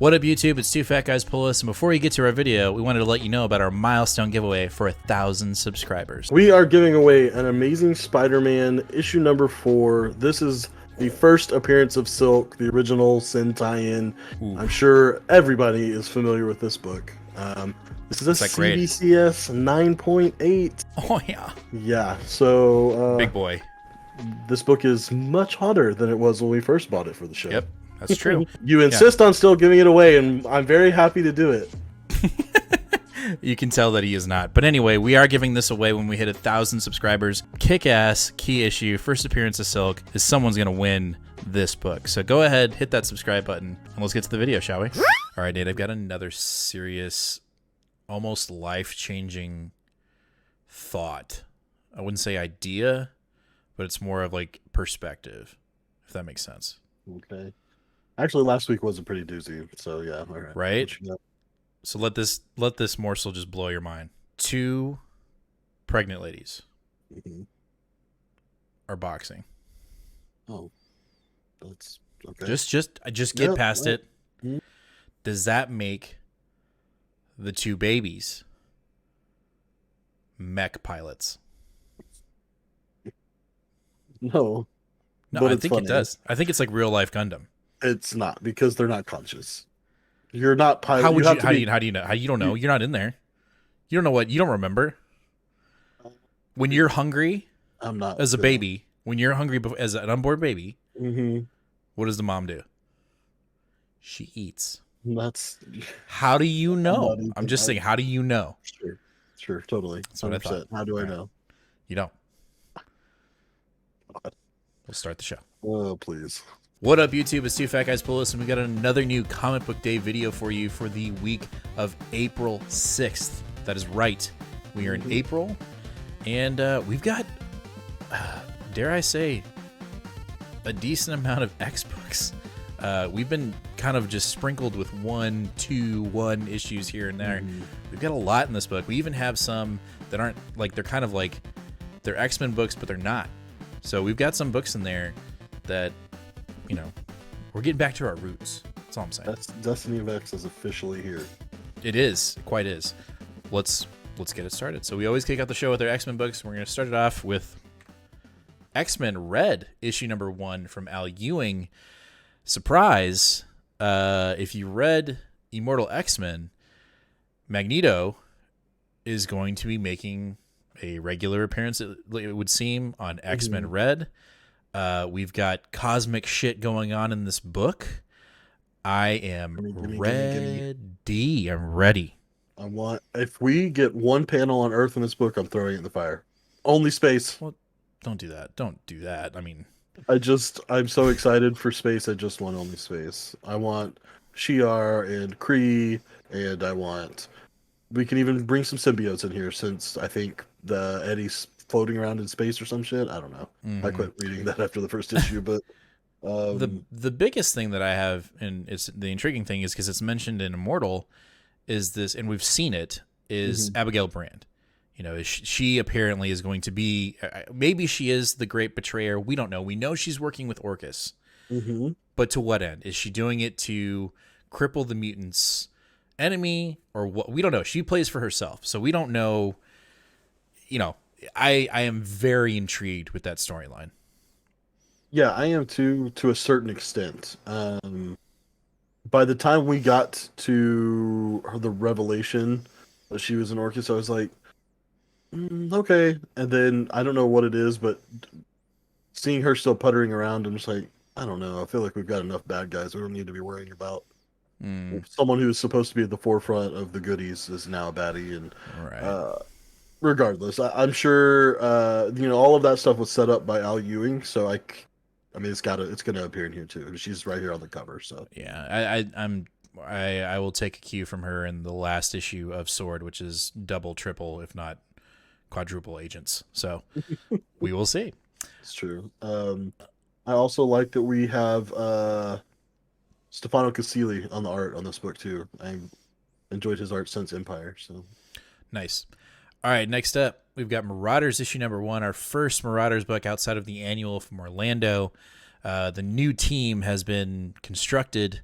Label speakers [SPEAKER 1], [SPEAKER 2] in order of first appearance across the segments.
[SPEAKER 1] What up, YouTube? It's Two Fat Guys Pull Us, and before we get to our video, we wanted to let you know about our milestone giveaway for 1,000 subscribers.
[SPEAKER 2] We are giving away an Amazing Spider-Man issue number 4. This is the first appearance of Silk, the original Sin tie-in. I'm sure everybody is familiar with this book. This is a CBCS 9.8.
[SPEAKER 1] Oh, yeah.
[SPEAKER 2] Yeah, so...
[SPEAKER 1] Big boy.
[SPEAKER 2] This book is much hotter than it was when we first bought it for the show.
[SPEAKER 1] Yep, that's true.
[SPEAKER 2] You insist on still giving it away, and I'm very happy to do it.
[SPEAKER 1] You can tell that he is not. But anyway, we are giving this away when we hit 1,000 subscribers. Kick-ass, key issue, first appearance of Silk, is someone's going to win this book. So go ahead, hit that subscribe button, and let's get to the video, shall we? All right, Nate, I've got another serious, almost life-changing thought. I wouldn't say idea, but it's more of like perspective, if that makes sense.
[SPEAKER 2] Okay. Actually, last week was a pretty doozy, so yeah. All right.
[SPEAKER 1] Right? So let this morsel just blow your mind. 2 pregnant ladies are boxing.
[SPEAKER 2] Oh, that's okay.
[SPEAKER 1] Just get past it. Does that make the 2 babies mech pilots?
[SPEAKER 2] No,
[SPEAKER 1] I think it does. I think it's like real life Gundam.
[SPEAKER 2] It's not, because they're not conscious. You're not pilot.
[SPEAKER 1] How would you? How do you know? How you don't know? You're not in there. You don't know what. You don't remember. When you're hungry,
[SPEAKER 2] I'm not
[SPEAKER 1] as a baby. When you're hungry as an unborn baby,
[SPEAKER 2] Mm-hmm.
[SPEAKER 1] what does the mom do? She eats.
[SPEAKER 2] That's
[SPEAKER 1] How do you know? I'm just saying. How do you know?
[SPEAKER 2] sure, totally.
[SPEAKER 1] That's what I thought.
[SPEAKER 2] How do I know?
[SPEAKER 1] You don't. We'll start the show.
[SPEAKER 2] Oh, please.
[SPEAKER 1] What up, YouTube? It's Two Fat Guys Pull Us, and we got another new Comic Book Day video for you for the week of April 6th. That is right. We are in April, and we've got, dare I say, a decent amount of X books. We've been kind of just sprinkled with 1 issues here and there. We've got a lot in this book. We even have some that aren't like, they're kind of like, they're X-Men books, but they're not. So we've got some books in there that, you know, we're getting back to our roots. That's all I'm saying.
[SPEAKER 2] That's Destiny of X is officially here.
[SPEAKER 1] It is. It quite is. Let's get it started. So we always kick out the show with our X-Men books. We're going to start it off with X-Men Red, issue number 1 from Al Ewing. Surprise, if you read Immortal X-Men, Magneto is going to be making a regular appearance, it would seem, on X-Men Red. We've got cosmic shit going on in this book. I am ready. I'm ready.
[SPEAKER 2] If we get one panel on Earth in this book, I'm throwing it in the fire. Only space.
[SPEAKER 1] Well, don't do that. Don't do that. I mean,
[SPEAKER 2] I'm so excited for space. I just want only space. I want Shi'ar and Kree, and we can even bring some symbiotes in here, since I think the Eddie's floating around in space or some shit. I don't know. I quit reading that after the first issue, but
[SPEAKER 1] the biggest thing that I have, and it's the intriguing thing, is because it's mentioned in Immortal, is this, and we've seen it, is Abigail Brand. You know, she apparently is going to be, maybe she is the great betrayer. We don't know. We know she's working with Orcus, but to what end? Is she doing it to cripple the mutants' enemy, or what? We don't know. She plays for herself, so we don't know. You know, I am very intrigued with that storyline.
[SPEAKER 2] Yeah, I am too, to a certain extent. By the time we got to the revelation that she was an Orcus, I was like, okay. And then I don't know what it is, but seeing her still puttering around, I'm just like, I don't know. I feel like we've got enough bad guys. We don't need to be worrying about someone who's supposed to be at the forefront of the goodies is now a baddie. And regardless, I'm sure all of that stuff was set up by Al Ewing, so I mean, it's going to appear in here too. She's right here on the cover, so
[SPEAKER 1] yeah. I will take a cue from her in the last issue of Sword, which is double, triple, if not quadruple agents. So we will see.
[SPEAKER 2] It's true. I also like that we have Stefano Casilli on the art on this book too. I enjoyed his art since Empire. So
[SPEAKER 1] nice. All right, next up, we've got Marauders issue number 1, our first Marauders book outside of the annual from Orlando. The new team has been constructed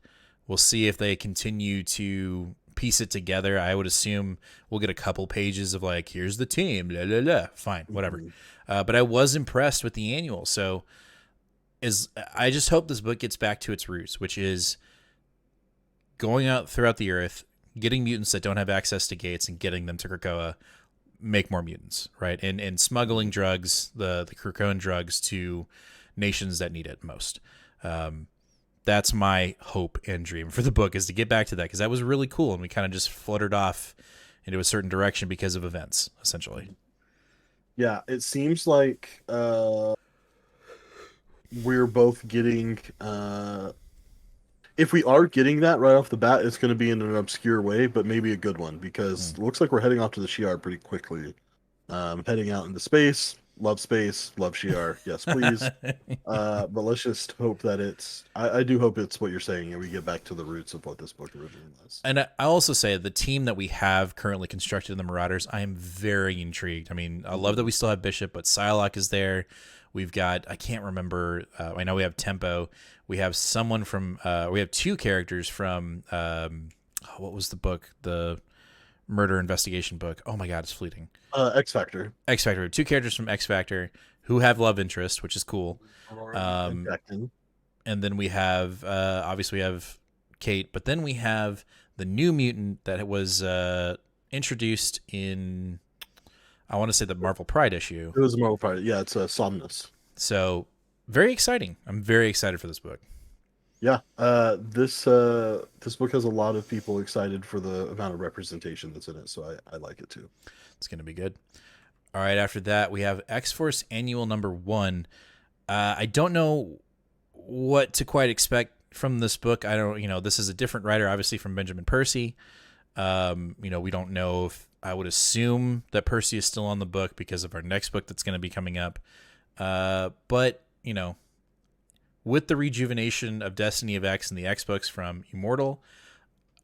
[SPEAKER 1] We'll see if they continue to piece it together. I would assume we'll get a couple pages of like, here's the team, la la la. Fine, whatever.
[SPEAKER 2] Mhm.
[SPEAKER 1] But I was impressed with the annual. So I just hope this book gets back to its roots, which is going out throughout the earth, getting mutants that don't have access to gates and getting them to Krakoa, make more mutants, right? And smuggling drugs, the Krakoan drugs, to nations that need it most. That's my hope and dream for the book, is to get back to that, because that was really cool, and we kind of just fluttered off into a certain direction because of events, essentially.
[SPEAKER 2] Yeah, it seems like we're both getting if we are getting that right off the bat, it's going to be in an obscure way, but maybe a good one, because it looks like we're heading off to the Shi'ar pretty quickly. Heading out into space. Love space. Love Shi'ar. Yes, please. But let's just hope that it's. I do hope it's what you're saying, and we get back to the roots of what this book originally was.
[SPEAKER 1] And I also say the team that we have currently constructed in the Marauders, I am very intrigued. I mean, I love that we still have Bishop, but Psylocke is there. We've got, I can't remember. I know we have Tempo. We have someone from. We have two characters from. What was the book? The murder investigation book. Oh my God, it's fleeting.
[SPEAKER 2] X Factor.
[SPEAKER 1] X Factor. We have two characters from X Factor who have love interest, which is cool. And then we have obviously we have Kate, but then we have the new mutant that was introduced in, I want to say, the Marvel Pride issue.
[SPEAKER 2] It was a Marvel Pride. Yeah, it's Somnus.
[SPEAKER 1] So very exciting. I'm very excited for this book.
[SPEAKER 2] Yeah, this book has a lot of people excited for the amount of representation that's in it, so I like it too.
[SPEAKER 1] It's going to be good. All right, after that, we have X-Force Annual #1. I don't know what to quite expect from this book. I don't, this is a different writer, obviously, from Benjamin Percy. We don't know if, I would assume that Percy is still on the book because of our next book that's going to be coming up. But, with the rejuvenation of Destiny of X and the X books from Immortal,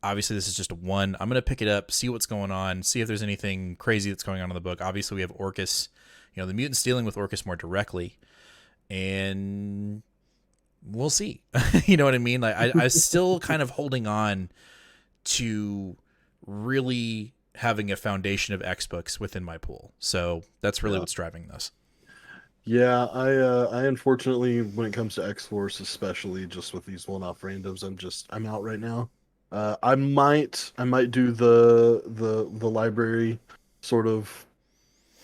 [SPEAKER 1] obviously this is just one. I'm going to pick it up, see what's going on, see if there's anything crazy that's going on in the book. Obviously we have Orcus, the mutants dealing with Orcus more directly, and we'll see. You know what I mean? Like I'm still kind of holding on to really having a foundation of X books within my pool. So that's really what's driving this.
[SPEAKER 2] Yeah, I unfortunately, when it comes to X-Force, especially just with these one-off randoms, I'm out right now. I might do the library sort of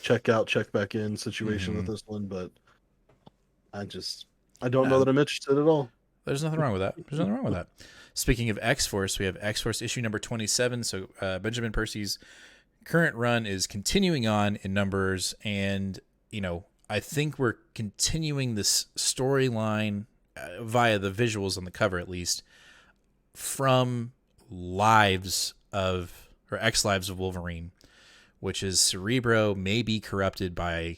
[SPEAKER 2] check out, check back in situation with this one, but I don't know that I'm interested at all.
[SPEAKER 1] There's nothing wrong with that. Speaking of X-Force, we have X-Force issue number 27. So Benjamin Percy's current run is continuing on in numbers, and I think we're continuing this storyline via the visuals on the cover, at least, from X-Lives of Wolverine, which is Cerebro may be corrupted by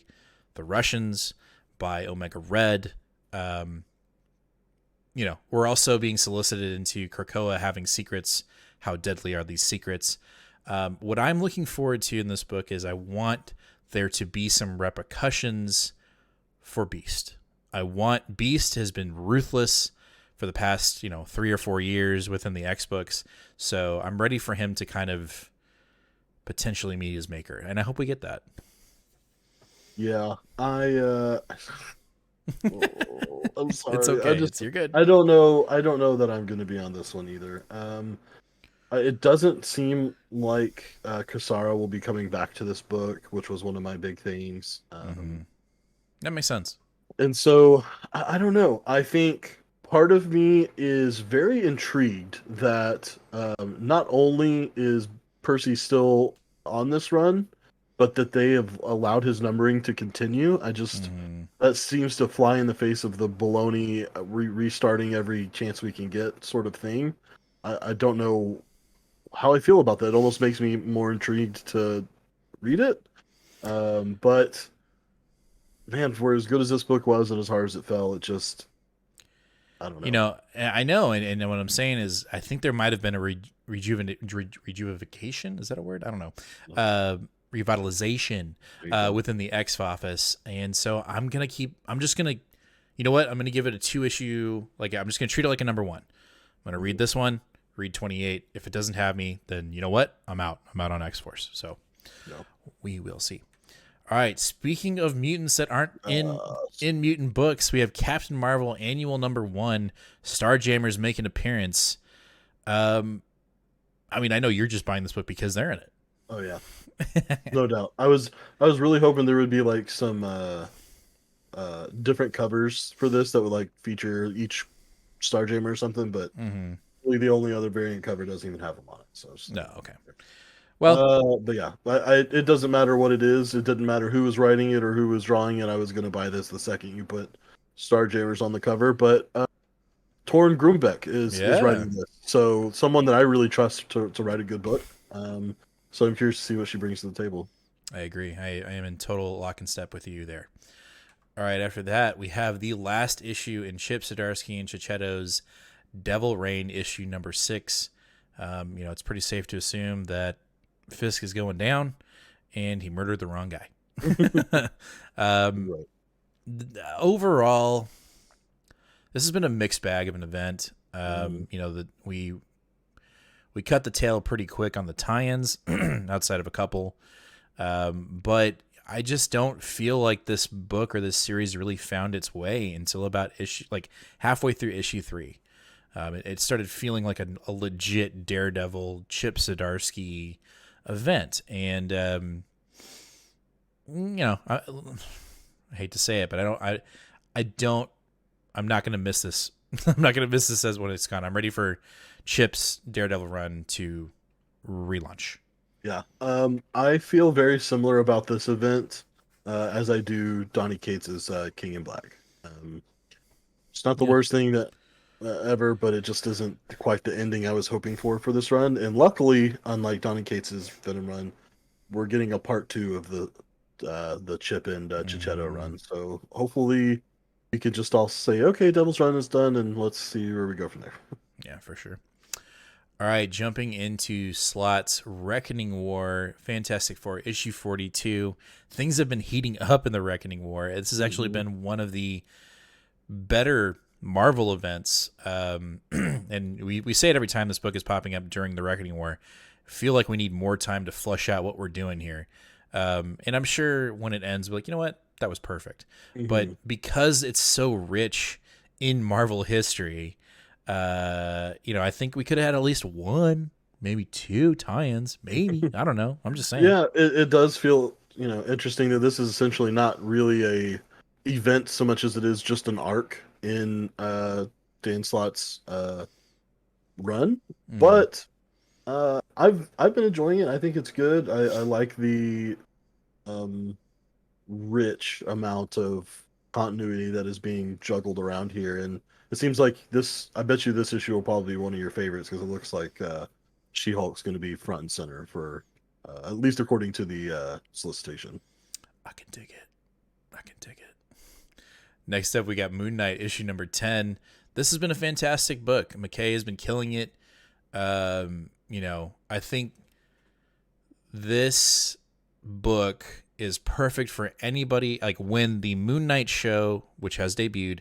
[SPEAKER 1] the Russians, by Omega Red. We're also being solicited into Krakoa having secrets. How deadly are these secrets? What I'm looking forward to in this book is I want there to be some repercussions for Beast. Beast has been ruthless for the past, 3 or 4 years within the X books. So I'm ready for him to kind of potentially meet his maker. And I hope we get that.
[SPEAKER 2] Yeah, I'm sorry.
[SPEAKER 1] It's okay. You're good.
[SPEAKER 2] I don't know that I'm going to be on this one either. It doesn't seem like Kasara will be coming back to this book, which was one of my big things.
[SPEAKER 1] That makes sense.
[SPEAKER 2] And so, I don't know. I think part of me is very intrigued that not only is Percy still on this run, but that they have allowed his numbering to continue. That seems to fly in the face of the baloney restarting every chance we can get sort of thing. I don't know how I feel about that. It almost makes me more intrigued to read it. But man, for as good as this book was and as hard as it fell, it just, I don't know.
[SPEAKER 1] I know, and what I'm saying is, I think there might have been a rejuvenation. Is that a word? I don't know. Revitalization within the X office, and so I'm just gonna, you know what? I'm gonna give it a 2 issue. Like I'm just gonna treat it like a #1. I'm gonna read this one. read 28. If it doesn't have me, then you know what? I'm out. I'm out on X-Force. So we will see. All right. Speaking of mutants that aren't in mutant books, we have Captain Marvel Annual #1. Starjammers make an appearance. I mean, I know you're just buying this book because they're in it.
[SPEAKER 2] Oh yeah, no doubt. I was really hoping there would be like some different covers for this that would like feature each Starjammer or something, but really the only other variant cover doesn't even have them on it. So
[SPEAKER 1] no, okay. Well,
[SPEAKER 2] but yeah, it doesn't matter what it is. It didn't matter who was writing it or who was drawing it. I was going to buy this the second you put Starjammers on the cover. But Torn Grumbeck is writing this, so someone that I really trust to write a good book. So I'm curious to see what she brings to the table.
[SPEAKER 1] I agree. I am in total lock and step with you there. All right, after that, we have the last issue in Chip Zdarsky and Chichetto's Devil Reign issue #6. It's pretty safe to assume that Fisk is going down, and he murdered the wrong guy.
[SPEAKER 2] Right.
[SPEAKER 1] Overall, this has been a mixed bag of an event. We cut the tail pretty quick on the tie-ins, outside of a couple, but I just don't feel like this book or this series really found its way until about halfway through issue 3. It started feeling like a legit Daredevil Chip Zdarsky event, and I hate to say it, but I'm not going to miss this. I'm not going to miss this as when it's gone. I'm ready for Chip's Daredevil run to relaunch.
[SPEAKER 2] Yeah, I feel very similar about this event as I do Donny Cates's King in Black. It's not the worst thing that ever, but it just isn't quite the ending I was hoping for this run. And luckily, unlike Donny Cates's Venom run, we're getting a part 2 of the Chip and Chichetto run. So hopefully, we can just all say, okay, Devil's Run is done, and let's see where we go from there.
[SPEAKER 1] Yeah, for sure. All right, jumping into Slott's Reckoning War, Fantastic Four, issue 42. Things have been heating up in the Reckoning War. This has actually been one of the better Marvel events. And we say it every time this book is popping up during the Reckoning War. I feel like we need more time to flush out what we're doing here. And I'm sure when it ends, we're like, you know what? That was perfect. But because it's so rich in Marvel history, I think we could have had at least 1, maybe 2 tie-ins, maybe. I don't know. I'm just saying.
[SPEAKER 2] Yeah, it does feel, interesting that this is essentially not really a event so much as it is just an arc in Dan Slott's run. But I've been enjoying it. I think it's good. I like the rich amount of continuity that is being juggled around here, and it seems like I bet you this issue will probably be one of your favorites because it looks like She-Hulk's going to be front and center for at least according to the solicitation.
[SPEAKER 1] I can dig it. Next up, we got Moon Knight issue #10. This has been a fantastic book. McKay has been killing it. I think this book is perfect for anybody, like when the Moon Knight show, which has debuted,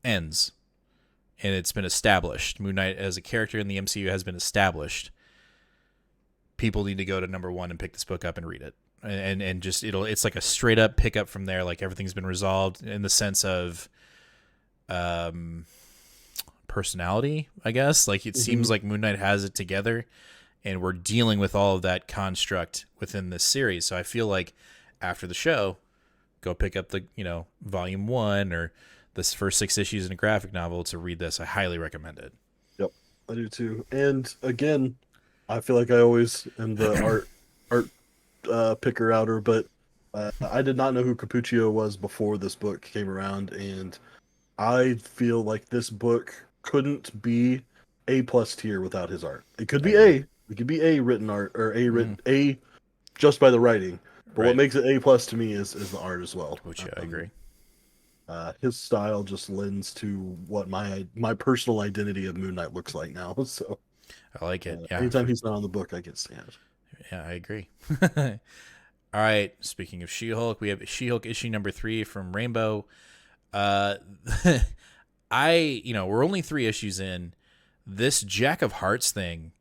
[SPEAKER 1] ends and it's been established. Moon Knight as a character in the MCU has been established. People need to go to #1 and pick this book up and read it. And just it's like a straight up pickup from there. Like everything's been resolved in the sense of personality, I guess. Like it seems like Moon Knight has it together, and we're dealing with all of that construct within this series. So I feel like after the show, go pick up the volume 1 or this first 6 issues in a graphic novel to read this. I highly recommend it.
[SPEAKER 2] Yep, I do too. And again, I feel like I always am the art picker outer, but I did not know who Capuccio was before this book came around, and I feel like this book couldn't be A+ tier without his art. It could be A. It could be A written art or A written A just by the writing. But what makes it A+ to me is the art as well.
[SPEAKER 1] Which I agree.
[SPEAKER 2] His style just lends to what my personal identity of Moon Knight looks like now. So
[SPEAKER 1] I like it. Yeah.
[SPEAKER 2] Anytime he's not on the book, I get sad.
[SPEAKER 1] Yeah, I agree. All right. Speaking of She-Hulk, we have She-Hulk issue #3 from Rainbow. We're only 3 issues in. this Jack of Hearts thing,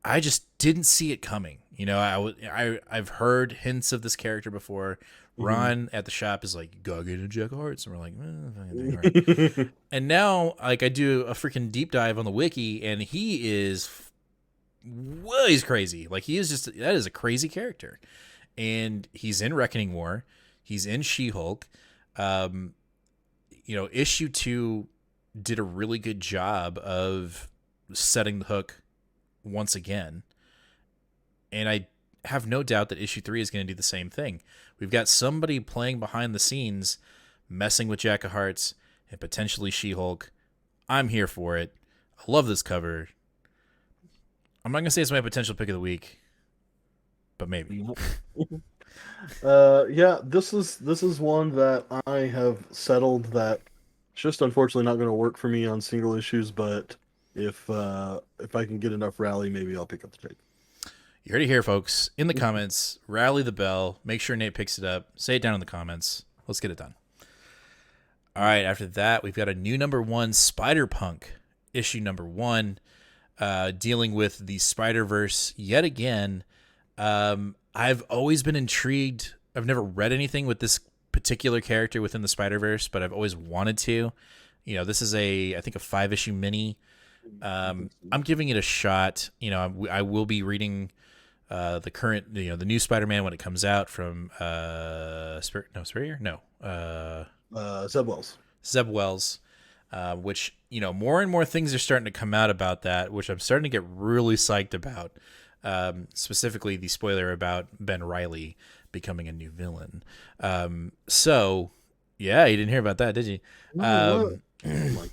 [SPEAKER 1] I just didn't see it coming. You know, I've heard hints of this character before.
[SPEAKER 2] Mhm.
[SPEAKER 1] Ron at the shop is like, "Go get a Jack of Hearts," and we're like, all right. And now, like, I do a freaking deep dive on the wiki, and he is, well, he's crazy. Like, he is just, that is a crazy character, and he's in Reckoning War, he's in She-Hulk. Um, you know, issue 2 did a really good job of setting the hook once again. And I have no doubt that issue 3 is going to do the same thing. We've got somebody playing behind the scenes, messing with Jack of Hearts and potentially She-Hulk. I'm here for it. I love this cover. I'm not going to say it's my potential pick of the week, but maybe.
[SPEAKER 2] Yeah, this is one that I have settled that it's just unfortunately not going to work for me on single issues, but if I can get enough rally, maybe I'll pick up the trade.
[SPEAKER 1] You heard it here, folks. In the comments, rally the bell. Make sure Nate picks it up. Say it down in the comments. Let's get it done. All right, after that, we've got a new #1 Spider-Punk, issue #1, dealing with the Spider-Verse yet again. I've always been intrigued. I've never read anything with this particular character within the Spider-Verse, but I've always wanted to. You know, this is I think a 5-issue mini. I'm giving it a shot. You know, I will be reading the current, you know, the new Spider-Man when it comes out from Spurrier? No.
[SPEAKER 2] Zeb Wells.
[SPEAKER 1] Zeb Wells, which, you know, more and more things are starting to come out about that, which I'm starting to get really psyched about. Specifically the spoiler about Ben Reilly becoming a new villain. So yeah, you didn't hear about that, did you?
[SPEAKER 2] No,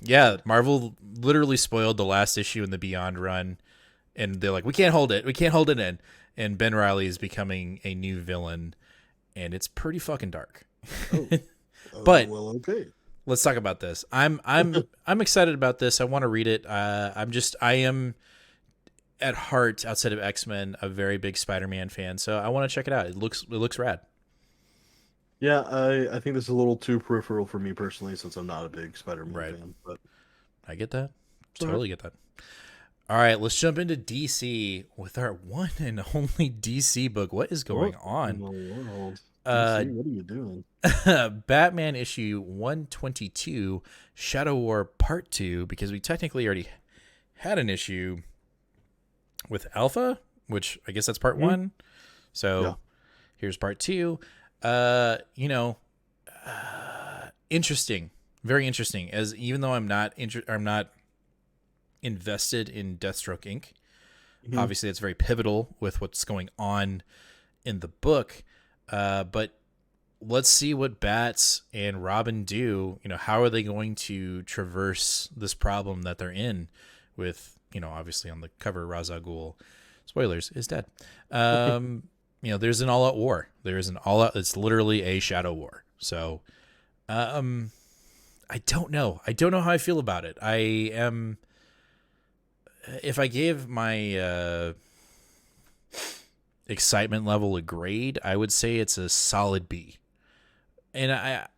[SPEAKER 1] Yeah, Marvel literally spoiled the last issue in the Beyond run, and they're like, we can't hold it in. And Ben Reilly is becoming a new villain, and it's pretty fucking dark.
[SPEAKER 2] oh,
[SPEAKER 1] But
[SPEAKER 2] well, okay.
[SPEAKER 1] let's talk about this. I'm excited about this. I want to read it. I am at heart, outside of X-Men, a very big Spider-Man fan, so I want to check it out. It looks rad.
[SPEAKER 2] Yeah, I think this is a little too peripheral for me personally, since I'm not a big Spider-Man
[SPEAKER 1] Right.
[SPEAKER 2] fan. But
[SPEAKER 1] I get that.
[SPEAKER 2] all right.
[SPEAKER 1] Totally get that. All right, let's jump into DC with our one and only DC book. What is going
[SPEAKER 2] What in
[SPEAKER 1] on?
[SPEAKER 2] the world?
[SPEAKER 1] Uh,
[SPEAKER 2] DC, what are you doing?
[SPEAKER 1] Batman issue 122, Shadow War Part 2, because we technically already had an issue with Alpha, which I guess that's part 1. So
[SPEAKER 2] Yeah.
[SPEAKER 1] here's part 2. You know, interesting, very interesting. As even though I'm not invested in Deathstroke Inc.
[SPEAKER 2] Mhm.
[SPEAKER 1] Obviously, it's very pivotal with what's going on in the book. But let's see what Bats and Robin do. You know, how are they going to traverse this problem that they're in with, you know, obviously on the cover, Ra's al Ghul, spoilers, is dead. You know, there's an all-out war. There's an all-out, it's literally a shadow war. So, I don't know. I don't know how I feel about it. I am, if I gave my excitement level a grade, I would say it's a solid B. And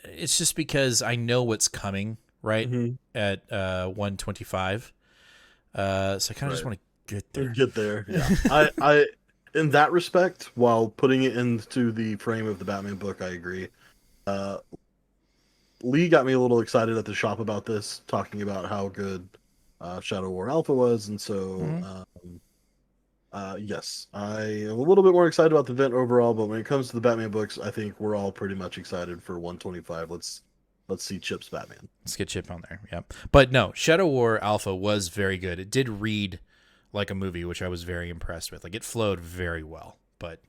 [SPEAKER 1] it's just because I know what's coming, right?
[SPEAKER 2] Mhm.
[SPEAKER 1] At 125. So I kind of just
[SPEAKER 2] Right.
[SPEAKER 1] want to get there.
[SPEAKER 2] Get there. Yeah. In that respect, while putting it into the frame of the Batman book, I agree. Uh, Lee got me a little excited at the shop about this, talking about how good Shadow War Alpha was, and so
[SPEAKER 1] Mhm.
[SPEAKER 2] yes, I am a little bit more excited about the event overall. But when it comes to the Batman books, I think we're all pretty much excited for 125. Let's see Chip's Batman.
[SPEAKER 1] Let's get Chip on there. Yeah. But no, Shadow War Alpha was very good. It did read like a movie, which I was very impressed with. Like, it flowed very well. But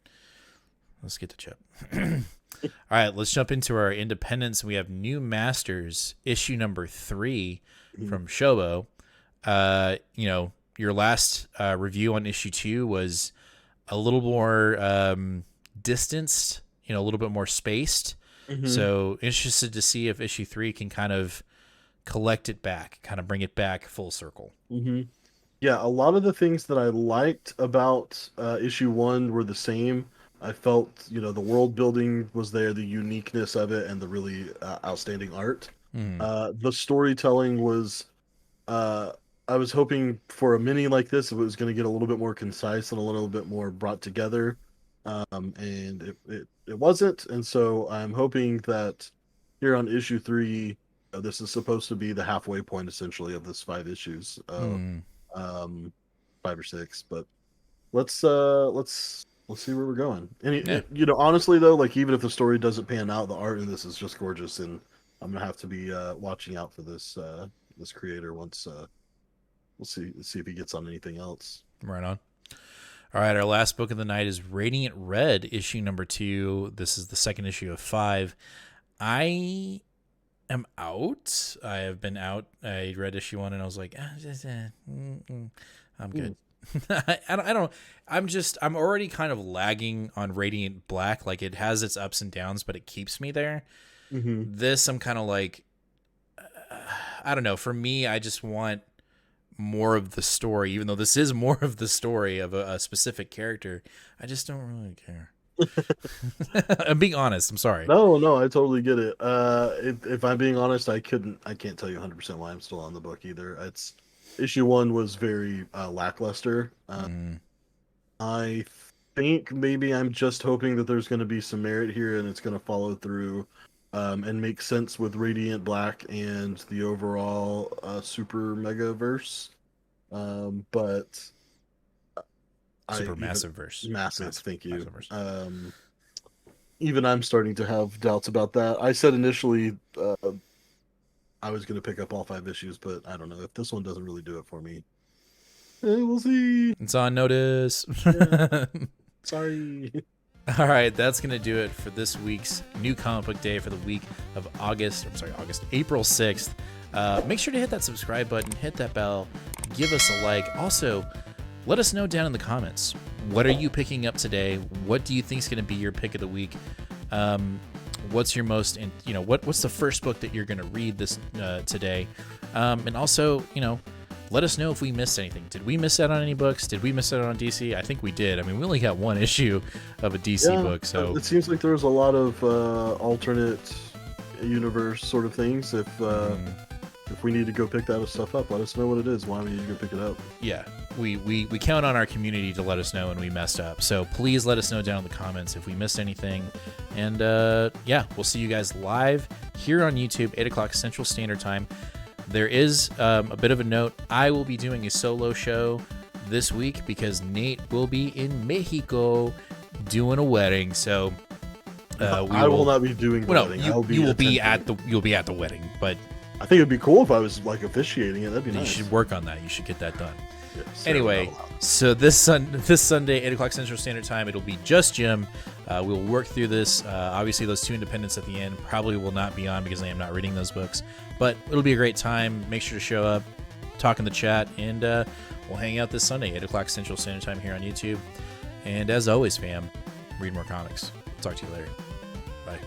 [SPEAKER 1] let's get to Chip. All right, let's jump into our independents. We have New Masters, issue #3 from Shobo. You know, your last review on issue 2 was a little more distanced, you know, a little bit more spaced.
[SPEAKER 2] Mhm.
[SPEAKER 1] So interested to see if issue 3 can kind of collect it back, kind of bring it back full circle.
[SPEAKER 2] Mm-hmm. Yeah, a lot of the things that I liked about issue 1 were the same. I felt, the world building was there, the uniqueness of it, and the really outstanding art.
[SPEAKER 1] Mm.
[SPEAKER 2] The storytelling was uh, I was hoping for a mini like this, if it was going to get a little bit more concise and a little bit more brought together, and it wasn't. And so I'm hoping that here on issue 3, this is supposed to be the halfway point essentially of this 5 issues,
[SPEAKER 1] Hmm.
[SPEAKER 2] um, 5 or 6. But let's see where we're going. And
[SPEAKER 1] Yeah.
[SPEAKER 2] honestly though, like even if the story doesn't pan out, the art in this is just gorgeous, and I'm gonna have to be watching out for this creator once. Let's see if he gets on anything else.
[SPEAKER 1] Right on. All right, our last book of the night is Radiant Red, issue number 2. This is the second issue of 5. I am out. I have been out. I read issue 1 and I was like, I'm good. I don't. I'm already kind of lagging on Radiant Black. Like it has its ups and downs, but it keeps me there.
[SPEAKER 2] Mm-hmm.
[SPEAKER 1] This, I'm kind of like, I don't know. For me, I just want more of the story, even though this is more of the story of a specific character. I just don't really care. I'm being honest. I'm sorry.
[SPEAKER 2] No, I totally get it. If I'm being honest, I can't tell you 100% why I'm still on the book either. It's issue 1 was very lackluster. I think maybe I'm just hoping that there's going to be some merit here and it's going to follow through, and make sense with Radiant Black and the overall super mega verse. But
[SPEAKER 1] Super massive verse.
[SPEAKER 2] Massive, thank you.
[SPEAKER 1] Massive verse.
[SPEAKER 2] Even I'm starting to have doubts about that. I said initially I was going to pick up all 5 issues, but I don't know if this one doesn't really do it for me. We'll see.
[SPEAKER 1] It's on notice.
[SPEAKER 2] Yeah. Sorry.
[SPEAKER 1] All right, that's going to do it for this week's new comic book day for the week of April 6th. Make sure to hit that subscribe button, hit that bell, give us a like. Also, let us know down in the comments, what are you picking up today? What do you think is going to be your pick of the week? What's your most, what's the first book that you're going to read this today? And also, let us know if we missed anything. Did we miss out on any books? Did we miss out on DC? I think we did. I mean, we only got 1 issue of a DC book, so
[SPEAKER 2] it seems like there was a lot of alternate universe sort of things. If we need to go pick that stuff up, let us know what it is. Why we need to go pick it up.
[SPEAKER 1] Yeah, we count on our community to let us know when we messed up. So please let us know down in the comments if we missed anything. And we'll see you guys live here on YouTube, 8 o'clock Central Standard Time. There is a bit of a note. I will be doing a solo show this week because Nate will be in Mexico doing a wedding. So
[SPEAKER 2] I will not be doing the wedding.
[SPEAKER 1] You'll be at the wedding, but
[SPEAKER 2] I think it'd be cool if I was like officiating it. That'd be nice.
[SPEAKER 1] You should work on that. You should get that done.
[SPEAKER 2] Yeah,
[SPEAKER 1] anyway, so this Sunday, 8 o'clock Central Standard Time, it'll be just Jim. We'll work through this. Obviously, those 2 independents at the end probably will not be on because I am not reading those books. But it'll be a great time. Make sure to show up, talk in the chat, and we'll hang out this Sunday, 8 o'clock Central Standard Time here on YouTube. And as always, fam, read more comics. Talk to you later. Bye.